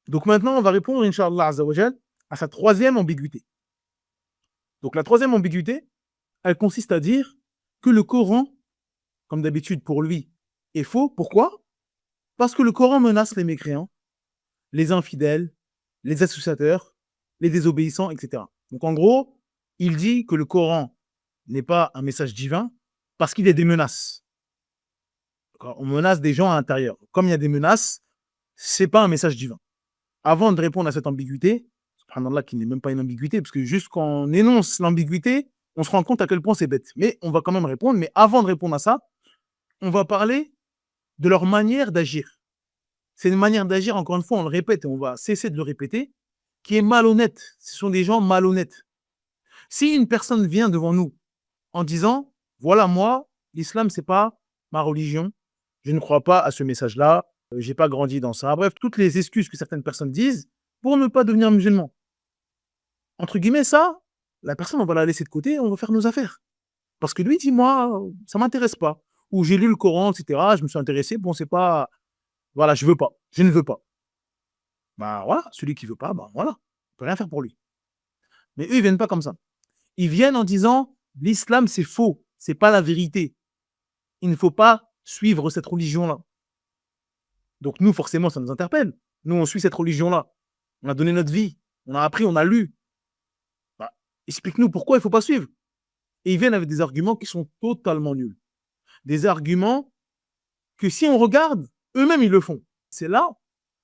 Donc maintenant, on va répondre, Inch'Allah Azzawajal, à sa troisième ambiguïté. Donc la troisième ambiguïté, elle consiste à dire que le Coran, comme d'habitude pour lui, est faux. Pourquoi? Parce que le Coran menace les mécréants, les infidèles, les associateurs, les désobéissants, etc. Donc en gros, il dit que le Coran n'est pas un message divin parce qu'il y a des menaces. On menace des gens à l'intérieur. Comme il y a des menaces, c'est pas un message divin. Avant de répondre à cette ambiguïté, subhanallah, qui n'est même pas une ambiguïté, parce que juste quand on énonce l'ambiguïté, on se rend compte à quel point c'est bête. Mais on va quand même répondre. Mais avant de répondre à ça, on va parler de leur manière d'agir. C'est une manière d'agir, encore une fois, on le répète et on va cesser de le répéter, qui est malhonnête. Ce sont des gens malhonnêtes. Si une personne vient devant nous en disant, voilà, moi, l'islam, c'est pas ma religion, je ne crois pas à ce message-là, j'ai pas grandi dans ça. Bref, toutes les excuses que certaines personnes disent pour ne pas devenir musulman. Entre guillemets, ça, la personne, on va la laisser de côté et on va faire nos affaires. Parce que lui dit, moi, ça m'intéresse pas. Ou j'ai lu le Coran, etc., je me suis intéressé, bon, c'est pas, voilà, je veux pas, je ne veux pas. Ben voilà, celui qui veut pas, ben voilà, on peut rien faire pour lui. Mais eux, ils viennent pas comme ça. Ils viennent en disant, l'islam, c'est faux, c'est pas la vérité. Il ne faut pas suivre cette religion-là. Donc nous, forcément, ça nous interpelle. Nous, on suit cette religion-là. On a donné notre vie, on a appris, on a lu. Ben, explique-nous pourquoi il ne faut pas suivre. Et ils viennent avec des arguments qui sont totalement nuls. Des arguments que si on regarde, eux-mêmes, ils le font. C'est là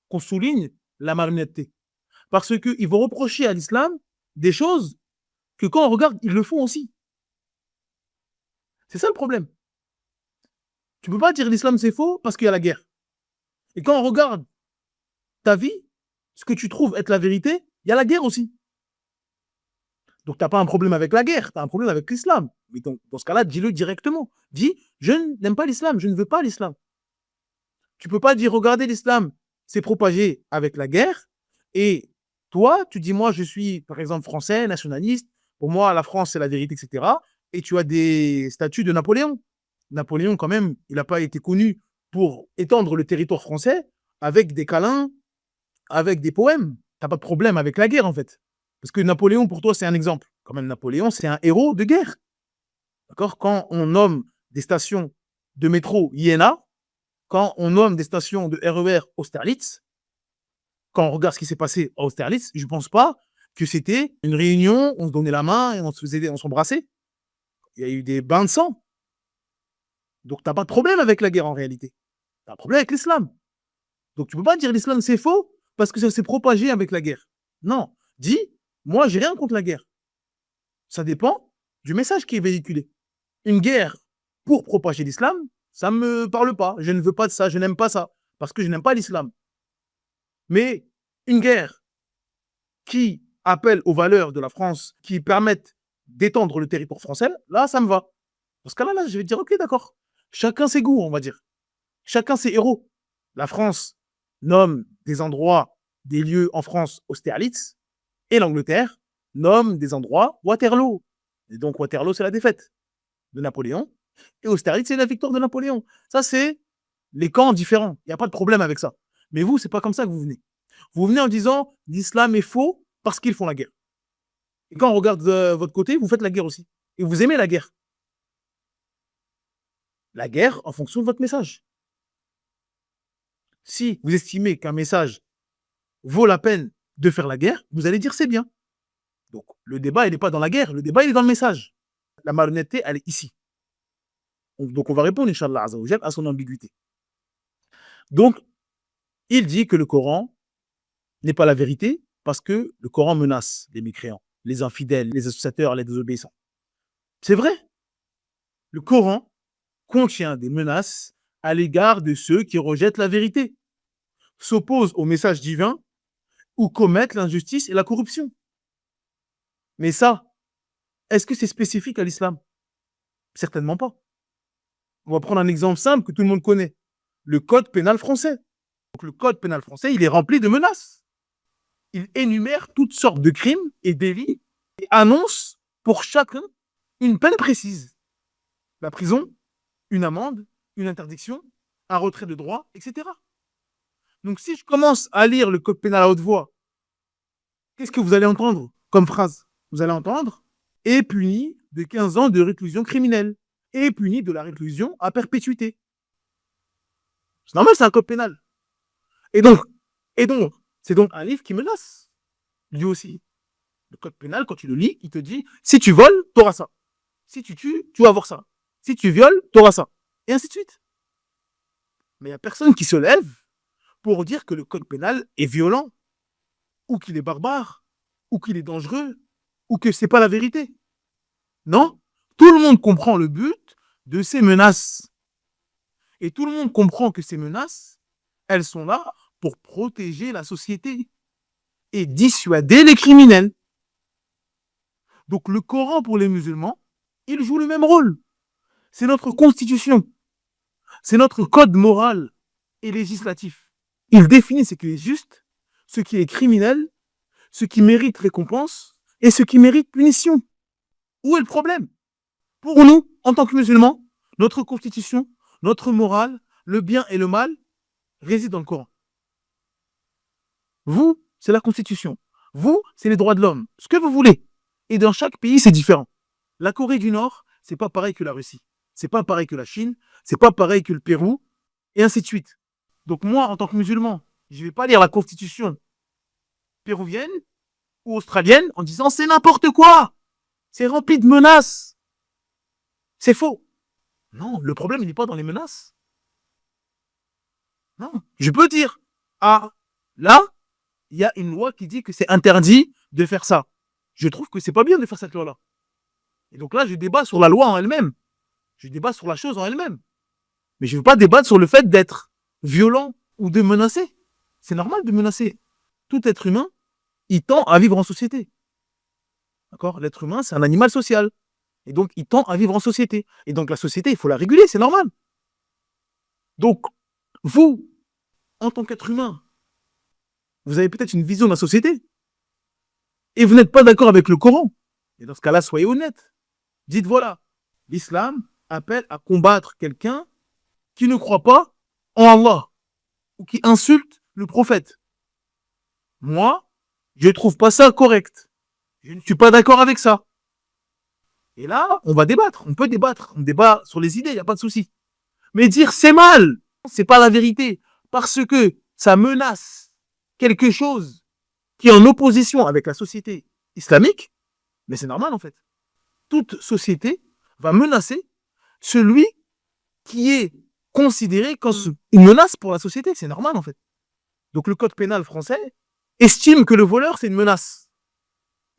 qu'on souligne la malhonnêteté. Parce qu'ils vont reprocher à l'islam des choses que quand on regarde, ils le font aussi. C'est ça le problème. Tu ne peux pas dire l'islam c'est faux parce qu'il y a la guerre. Et quand on regarde ta vie, ce que tu trouves être la vérité, il y a la guerre aussi. Donc tu n'as pas un problème avec la guerre, tu as un problème avec l'islam. Mais donc, dans ce cas-là, dis-le directement. Dis, je n'aime pas l'islam, je ne veux pas l'islam. Tu ne peux pas dire, regardez, l'islam s'est propagé avec la guerre, et toi, tu dis, moi, je suis, par exemple, français, nationaliste, pour moi, la France, c'est la vérité, etc. Et tu as des statuts de Napoléon. Napoléon, quand même, il n'a pas été connu pour étendre le territoire français avec des câlins, avec des poèmes. Tu n'as pas de problème avec la guerre, en fait. Parce que Napoléon, pour toi, c'est un exemple. Quand même, Napoléon, c'est un héros de guerre. D'accord? Quand on nomme des stations de métro Iéna, quand on nomme des stations de RER Austerlitz, quand on regarde ce qui s'est passé à Austerlitz, je ne pense pas que c'était une réunion, on se donnait la main et on s'embrassait. Il y a eu des bains de sang. Donc, tu n'as pas de problème avec la guerre en réalité. Tu as un problème avec l'islam. Donc, tu ne peux pas dire l'islam c'est faux parce que ça s'est propagé avec la guerre. Non. Dis, moi, j'ai rien contre la guerre. Ça dépend du message qui est véhiculé. Une guerre pour propager l'islam, ça ne me parle pas. Je ne veux pas de ça, je n'aime pas ça. Parce que je n'aime pas l'islam. Mais une guerre qui appelle aux valeurs de la France, qui permettent d'étendre le territoire français, là, ça me va. Dans ce cas-là, là, je vais dire, ok, d'accord. Chacun ses goûts, on va dire. Chacun ses héros. La France nomme des endroits, des lieux en France Austerlitz, et l'Angleterre nomme des endroits Waterloo. Et donc Waterloo, c'est la défaite de Napoléon, et Austerlitz, c'est la victoire de Napoléon. Ça, c'est les camps différents. Il n'y a pas de problème avec ça. Mais vous, c'est pas comme ça que vous venez. Vous venez en disant l'islam est faux parce qu'ils font la guerre. Et quand on regarde de votre côté, vous faites la guerre aussi. Et vous aimez la guerre. La guerre en fonction de votre message. Si vous estimez qu'un message vaut la peine de faire la guerre, vous allez dire c'est bien. Donc le débat, il n'est pas dans la guerre, le débat, il est dans le message. La malhonnêteté, elle est ici. Donc on va répondre, Inch'Allah, à son ambiguïté. Donc, il dit que le Coran n'est pas la vérité parce que le Coran menace les mécréants, les infidèles, les associateurs, les désobéissants. C'est vrai. Le Coran contient des menaces à l'égard de ceux qui rejettent la vérité, s'opposent au message divin ou commettent l'injustice et la corruption. Mais ça, est-ce que c'est spécifique à l'islam? Certainement pas. On va prendre un exemple simple que tout le monde connaît. Le code pénal français. Donc, le code pénal français, il est rempli de menaces. Il énumère toutes sortes de crimes et délits et annonce pour chacun une peine précise. La prison, une amende, une interdiction, un retrait de droit, etc. Donc, si je commence à lire le code pénal à haute voix, qu'est-ce que vous allez entendre comme phrase? Vous allez entendre « est puni de 15 ans de réclusion criminelle, est puni de la réclusion à perpétuité ». C'est normal, c'est un code pénal. Et donc, c'est donc un livre qui menace, lui aussi. Le code pénal, quand tu le lis, il te dit « si tu voles, tu auras ça. Si tu tues, tu vas avoir ça. Si tu violes, tu auras ça. » Et ainsi de suite. Mais il n'y a personne qui se lève pour dire que le code pénal est violent, ou qu'il est barbare, ou qu'il est dangereux, ou que c'est pas la vérité. Non, tout le monde comprend le but de ces menaces. Et tout le monde comprend que ces menaces, elles sont là pour protéger la société et dissuader les criminels. Donc le Coran pour les musulmans, il joue le même rôle. C'est notre constitution. C'est notre code moral et législatif. Il définit ce qui est juste, ce qui est criminel, ce qui mérite récompense et ce qui mérite punition. Où est le problème? Pour nous, en tant que musulmans, notre constitution, notre morale, le bien et le mal résident dans le Coran. Vous, c'est la constitution. Vous, c'est les droits de l'homme. Ce que vous voulez. Et dans chaque pays, c'est différent. La Corée du Nord, c'est pas pareil que la Russie. C'est pas pareil que la Chine. C'est pas pareil que le Pérou. Et ainsi de suite. Donc moi, en tant que musulman, je vais pas lire la constitution péruvienne ou australienne en disant c'est n'importe quoi. C'est rempli de menaces. C'est faux. Non, le problème, il n'est pas dans les menaces. Non. Je peux dire, ah, là, il y a une loi qui dit que c'est interdit de faire ça. Je trouve que c'est pas bien de faire cette loi-là. Et donc là, je débat sur la loi en elle-même. Je débat sur la chose en elle-même. Mais je ne veux pas débattre sur le fait d'être violent ou de menacer. C'est normal de menacer. Tout être humain, il tend à vivre en société. D'accord? L'être humain, c'est un animal social. Et donc, il tend à vivre en société. Et donc, la société, il faut la réguler, c'est normal. Donc, vous, en tant qu'être humain, vous avez peut-être une vision de la société. Et vous n'êtes pas d'accord avec le Coran. Et dans ce cas-là, soyez honnête. Dites voilà, l'islam appelle à combattre quelqu'un qui ne croit pas en Allah ou qui insulte le prophète. Moi, je ne trouve pas ça correct. Je ne suis pas d'accord avec ça. Et là, on va débattre. On peut débattre. On débat sur les idées, il n'y a pas de souci. Mais dire c'est mal, c'est pas la vérité. Parce que ça menace quelque chose qui est en opposition avec la société islamique, mais c'est normal en fait. Toute société va menacer celui qui est considéré comme une menace pour la société. C'est normal en fait. Donc le code pénal français estime que le voleur c'est une menace.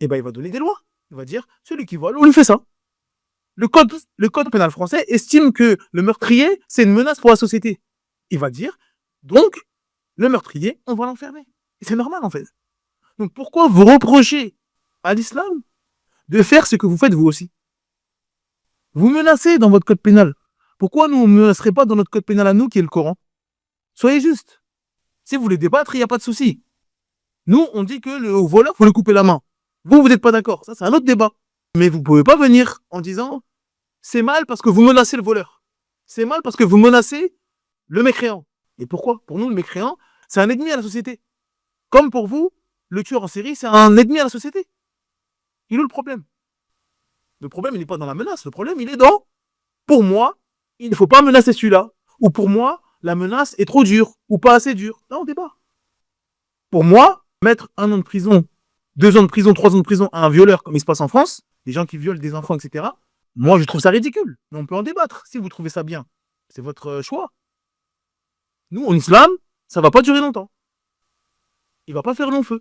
Et ben il va donner des lois. Il va dire celui qui vole, on lui fait ça. Le code pénal français estime que le meurtrier c'est une menace pour la société. Il va dire donc le meurtrier on va l'enfermer. Et c'est normal en fait. Donc pourquoi vous reprochez à l'islam de faire ce que vous faites vous aussi? Vous menacez dans votre code pénal. Pourquoi nous, on ne menacerait pas dans notre code pénal à nous, qui est le Coran? Soyez juste. Si vous voulez débattre, il n'y a pas de souci. Nous, on dit que le voleur, il faut lui couper la main. Vous n'êtes pas d'accord. Ça, c'est un autre débat. Mais vous ne pouvez pas venir en disant c'est mal parce que vous menacez le voleur. C'est mal parce que vous menacez le mécréant. Et pourquoi? Pour nous, le mécréant, c'est un ennemi à la société. Comme pour vous, le tueur en série, c'est un ennemi à la société. Il est où le problème? Le problème, il n'est pas dans la menace. Le problème, il est dans, pour moi, il ne faut pas menacer celui-là. Ou pour moi, la menace est trop dure. Ou pas assez dure. Là, on débat. Pour moi, mettre 1 an de prison, 2 ans de prison, 3 ans de prison à un violeur, comme il se passe en France, des gens qui violent des enfants, etc., moi, je trouve ça ridicule. Mais on peut en débattre. Si vous trouvez ça bien, c'est votre choix. Nous, en islam, ça ne va pas durer longtemps. Il ne va pas faire long feu.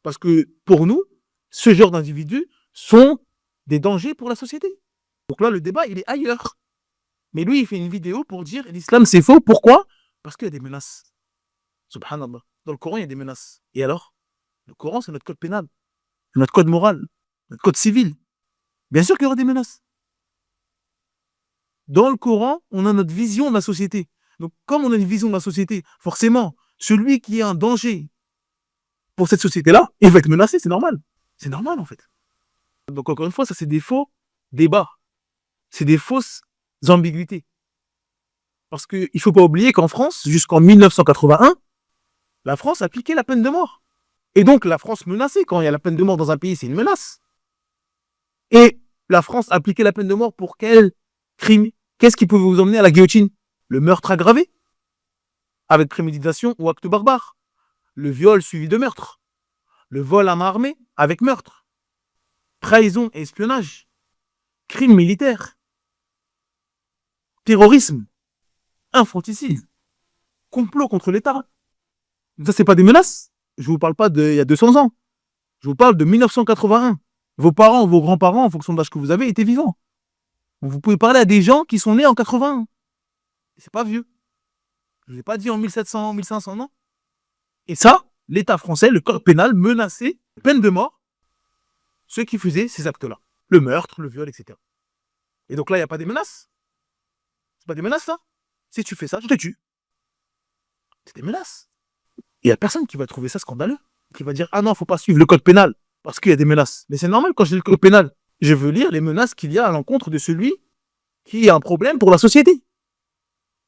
Parce que, pour nous, ce genre d'individus sont des dangers pour la société. Donc là, le débat, il est ailleurs. Mais lui, il fait une vidéo pour dire l'islam, c'est faux. Pourquoi? Parce qu'il y a des menaces. Subhanallah. Dans le Coran, il y a des menaces. Et alors? Le Coran, c'est notre code pénal, notre code moral, notre code civil. Bien sûr qu'il y aura des menaces. Dans le Coran, on a notre vision de la société. Donc, comme on a une vision de la société, forcément, celui qui est un danger pour cette société-là, il va être menacé, c'est normal. C'est normal, en fait. Donc, encore une fois, ça, c'est des faux débats. C'est des fausses ambiguïtés. Parce qu'il ne faut pas oublier qu'en France, jusqu'en 1981, la France appliquait la peine de mort. Et donc, la France menaçait. Quand il y a la peine de mort dans un pays, c'est une menace. Et la France appliquait la peine de mort pour quel crime? Qu'est-ce qui pouvait vous emmener à la guillotine? Le meurtre aggravé, avec préméditation ou acte barbare. Le viol suivi de meurtre. Le vol à main armée avec meurtre. Trahison et espionnage. Crime militaire. Terrorisme. Infanticide. Complot contre l'État. Ça, c'est pas des menaces. Je vous parle pas d'il y a 200 ans. Je vous parle de 1981. Vos parents, vos grands-parents, en fonction de l'âge que vous avez, étaient vivants. Vous pouvez parler à des gens qui sont nés en 81. C'est pas vieux. Je ne l'ai pas dit en 1700, 1500, non. Et ça, l'État français, le code pénal, menaçait, peine de mort, ceux qui faisaient ces actes-là. Le meurtre, le viol, etc. Et donc là, il n'y a pas des menaces. C'est pas des menaces, ça. Si tu fais ça, je te tue. C'est des menaces. Il n'y a personne qui va trouver ça scandaleux, qui va dire « Ah non, il ne faut pas suivre le code pénal, parce qu'il y a des menaces. » Mais c'est normal, quand je dis le code pénal, je veux lire les menaces qu'il y a à l'encontre de celui qui a un problème pour la société.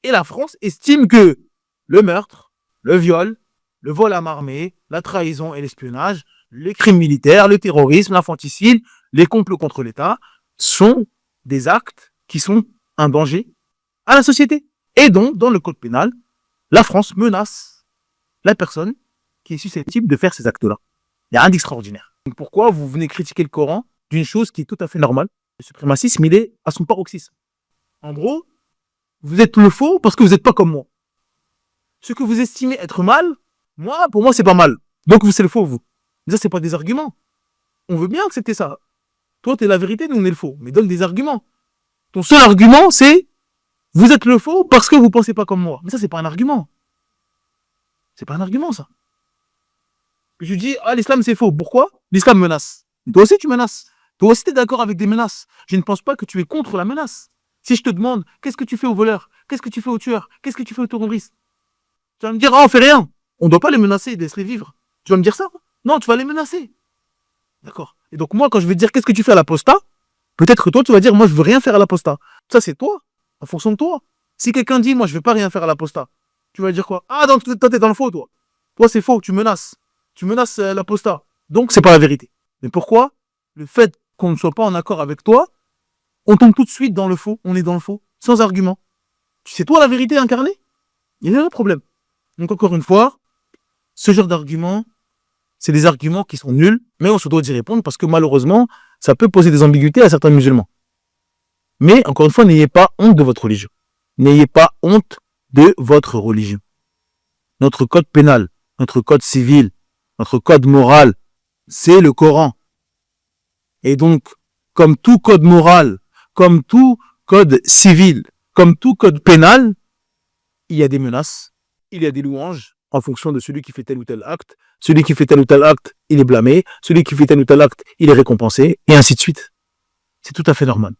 Et la France estime que le meurtre, le viol, le vol à main armée, la trahison et l'espionnage, les crimes militaires, le terrorisme, l'infanticide, les complots contre l'État sont des actes qui sont un danger à la société. Et donc, dans le code pénal, la France menace la personne qui est susceptible de faire ces actes-là. Il n'y a rien d'extraordinaire. Donc pourquoi vous venez critiquer le Coran d'une chose qui est tout à fait normale? Le suprémacisme, il est à son paroxysme. En gros, vous êtes le faux parce que vous n'êtes pas comme moi. Ce que vous estimez être mal, pour moi, c'est pas mal. Donc vous, c'est le faux, vous. Mais ça, c'est pas des arguments. On veut bien accepter ça. Toi, t'es la vérité, nous, on est le faux. Mais donne des arguments. Ton seul argument, c'est vous êtes le faux parce que vous pensez pas comme moi. Mais ça, c'est pas un argument. C'est pas un argument, ça. Je dis, ah, l'islam, c'est faux. Pourquoi? L'islam menace. Toi aussi, tu menaces. Toi aussi, tu es d'accord avec des menaces. Je ne pense pas que tu es contre la menace. Si je te demande, qu'est-ce que tu fais aux voleurs? Qu'est-ce que tu fais aux tueurs? Qu'est-ce que tu fais aux terroristes? Tu vas me dire, ah, on fait rien. On ne doit pas les menacer et les laisser vivre. Tu vas me dire ça? Non, tu vas les menacer. D'accord. Et donc, moi, quand je vais te dire, qu'est-ce que tu fais à l'apostat? Peut-être que toi, tu vas dire, moi, je veux rien faire à l'apostat. Ça, c'est toi. En fonction de toi. Si quelqu'un dit, moi, je veux pas rien faire à l'apostat, tu vas dire quoi? Ah, donc, toi, t'es dans le faux, toi. Toi, c'est faux, tu menaces. Tu menaces l'apostat. Donc, c'est pas la vérité. Mais pourquoi? Le fait qu'on ne soit pas en accord avec toi, on tombe tout de suite dans le faux. On est dans le faux. Sans argument. C'est toi la vérité incarnée? Il y a un problème. Donc, encore une fois, ce genre d'arguments, c'est des arguments qui sont nuls, mais on se doit d'y répondre parce que malheureusement, ça peut poser des ambiguïtés à certains musulmans. Mais, encore une fois, n'ayez pas honte de votre religion. N'ayez pas honte de votre religion. Notre code pénal, notre code civil, notre code moral, c'est le Coran. Et donc, comme tout code moral, comme tout code civil, comme tout code pénal, il y a des menaces, il y a des louanges en fonction de celui qui fait tel ou tel acte. Celui qui fait tel ou tel acte, il est blâmé. Celui qui fait tel ou tel acte, il est récompensé, et ainsi de suite. C'est tout à fait normal.